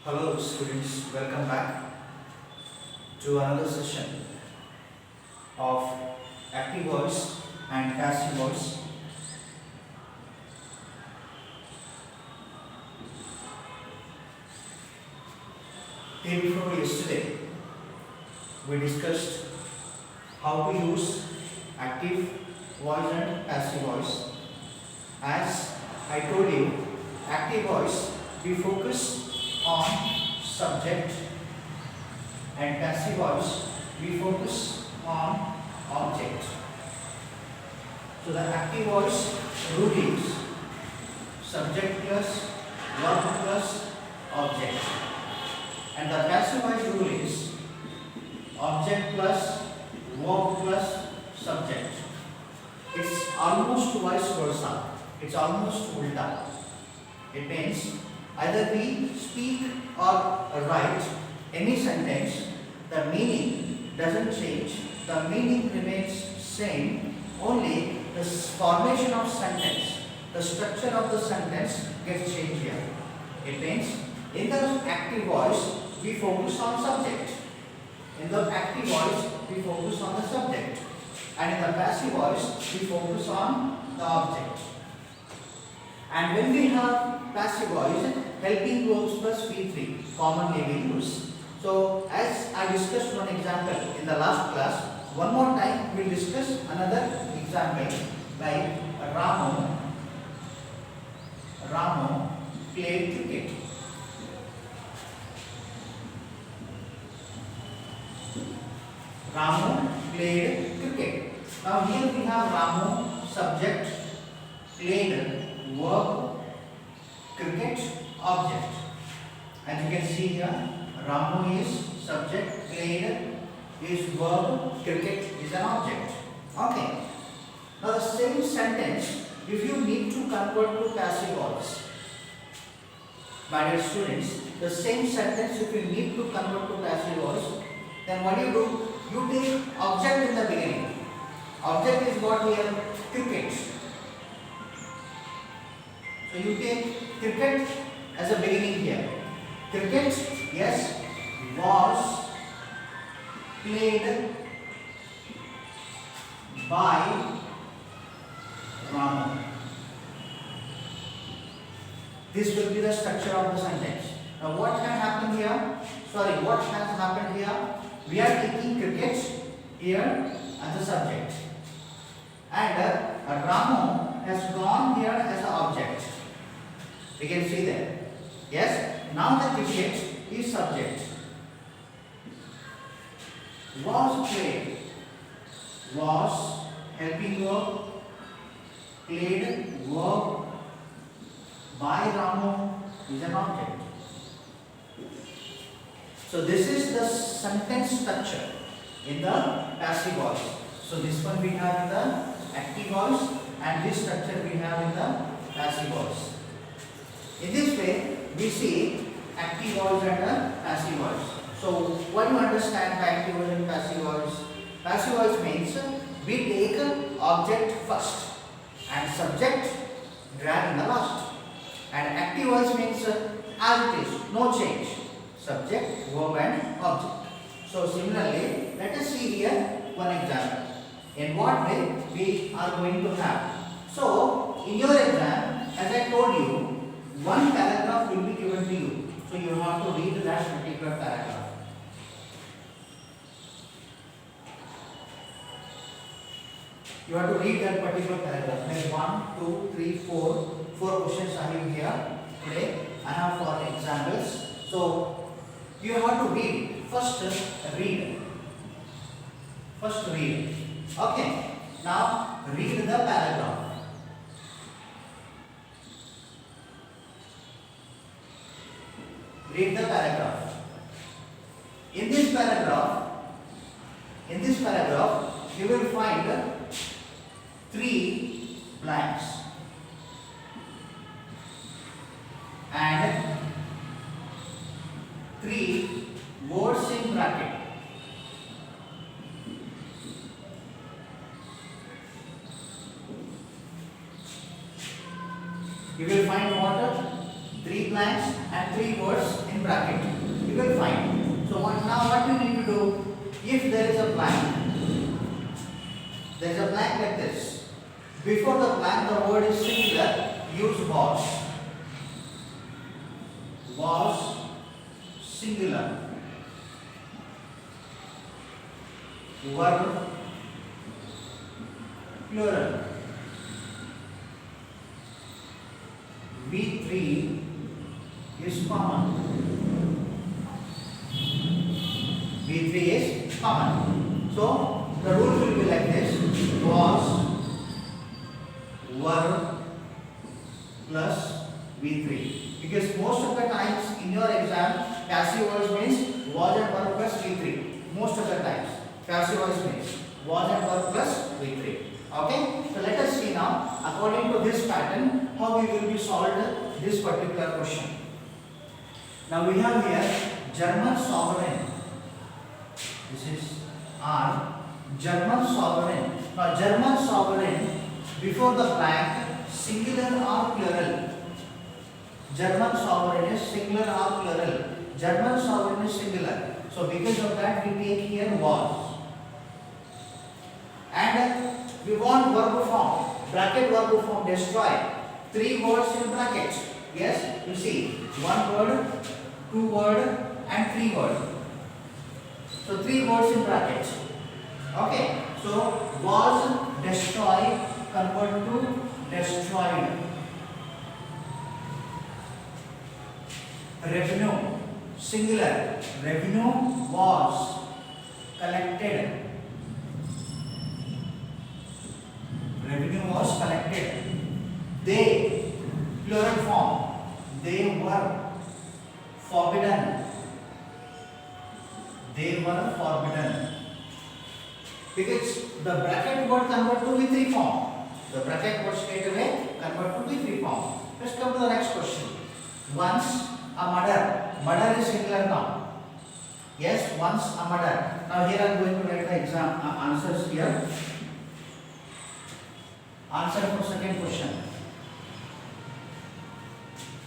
Hello students, welcome back to another session of active voice and passive voice. Day before yesterday, we discussed how to use active voice and passive voice. As I told you, active voice we focus on subject and passive voice we focus on object. So the active voice rule is subject plus verb plus object, and the passive voice rule is object plus verb plus subject. It's almost vice versa. It's almost ulta. It means either we speak or write any sentence, the meaning doesn't change, the meaning remains same, only the formation of sentence, the structure of the sentence gets changed here. It means in the active voice we focus on subject, in the active voice we focus on the subject, and in the passive voice we focus on the object. And when we have passive voice, helping verbs plus V3 commonly we use. So as I discussed one example in the last class, one more time we will discuss another example like Ramo played cricket. Ramo played cricket. Now here we have Ramo subject, played verb, cricket object, and you can see here Ramo is subject, played is verb, cricket is an object. Okay. Now the same sentence, if you need to convert to passive voice, my dear students, the same sentence if you need to convert to passive voice, then what do? You take object in the beginning. Object is what here? Cricket. So you take cricket as a beginning here. Cricket, yes, was played by Ramo. This will be the structure of the sentence. Now what can happen here? What has happened here? We are taking cricket here as a subject, and Ramo has gone here as an object. We can see that. Yes, now the cricket is subject. Was played, was helping verb, played verb, by Ramo is an object. So this is the sentence structure in the passive voice. So this one we have in the active voice, and this structure we have in the passive voice. In this way, we see active voice and the passive voice. So what do you understand by active voice and passive voice? Passive voice means we take object first and subject drag in the last. And active voice means as it is, no change. Subject, verb and object. So similarly, let us see here one example. In what way we are going to have. So in your exam, as I told you, one paragraph will be given to you. So you have to read that particular paragraph. You have to read that particular paragraph. Like 1, 2, 3, 4. 4 questions I have here today. I have 4 examples. So you have to read. First read. Okay. Now read the paragraph. Read the paragraph. In this paragraph, you will find 3 blanks and 3 words in bracket. You will find what? 3 blanks and 3 words in bracket. You will find. So what you need to do, if there is a blank like this. Before the blank the word is singular, use was. Was singular. Verb plural. V3 is common. V3 is common. So the rules will be like this: was, verb plus V3. Because most of the times in your exam, passive voice means was and verb plus V3. Most of the times, passive voice means was and verb plus V3. Okay? So let us see now, according to this pattern, how we will be solved this particular question. Now we have here German sovereign. This is R. German sovereign. Now German sovereign, before the blank, singular or plural. German sovereign is singular or plural. German sovereign is singular. So because of that we take here was. And we want verb form. Bracket verb form, destroy. 3 words in bracket. Yes, you see. 1 word, 2 word and 3 word. So 3 words in bracket. Okay. So was, destroy, convert to destroyed. Revenue, singular. Revenue was collected. Revenue was collected. They, plural form. They were forbidden. They were forbidden. Because the bracket word convert to V3 form. The bracket word straight away convert to V3 form. Let's come to the next question. Once a murder. Murder is singular now. Yes, once a murder. Now here I am going to write the exam answers here. Answer for second question.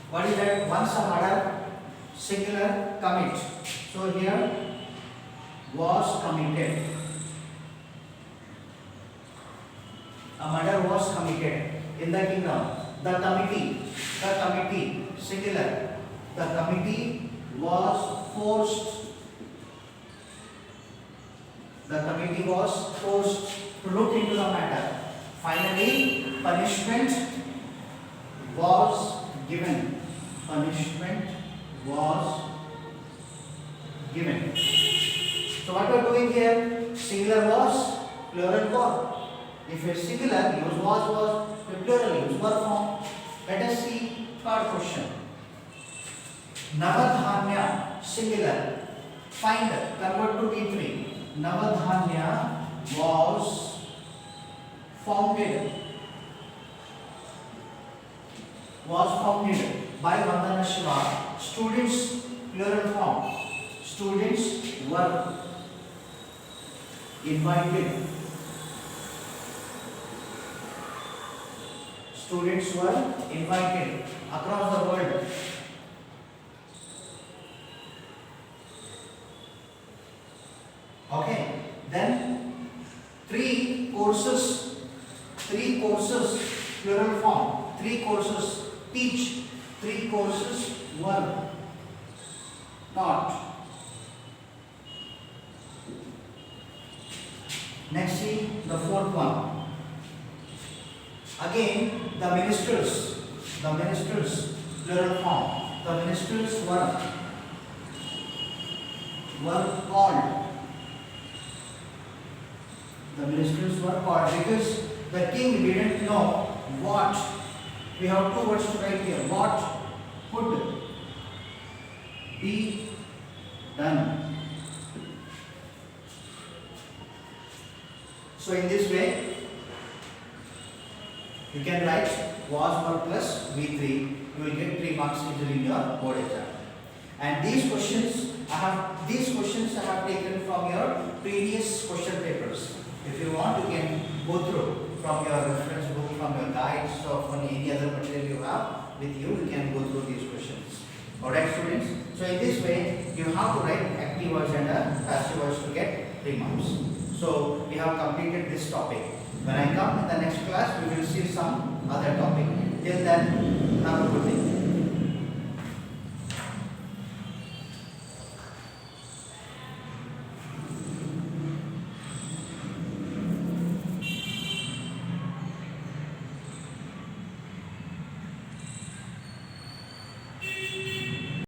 What is that? Once a murder, singular, commit. So here was committed. A murder was committed in the kingdom. The committee, singular. The committee was forced. The committee was forced to look into the matter. Finally, punishment was given. Punishment was given. So what we are doing here? Singular was, plural verb. If it's singular, use was. If plural, use verb form. Let us see third question. Navadhanya, singular. Find, convert to V3. Navadhanya was founded. Was founded by Vandana Shiva. Students, plural form. Students were invited. Students were invited across the world. Okay, then three courses, plural form, 3 courses, teach, 3 courses were taught. Next, see the fourth one. Again, the ministers, plural form, the ministers were called. The ministers were called because the king didn't know what. We have 2 words to write here. What could be done. So in this way, you can write was verb plus V3. You will get 3 marks easily in your board exam. And these questions I have taken from your previous question papers. If you want, you can go through from your reference book, from your guides, or from any other material you have with you. You can go through these questions. Alright, students. So in this way, you have to write active voice and passive voice to get 3 marks. So we have completed this topic. When I come in the next class, we will see some other topic. Till then, have a good day.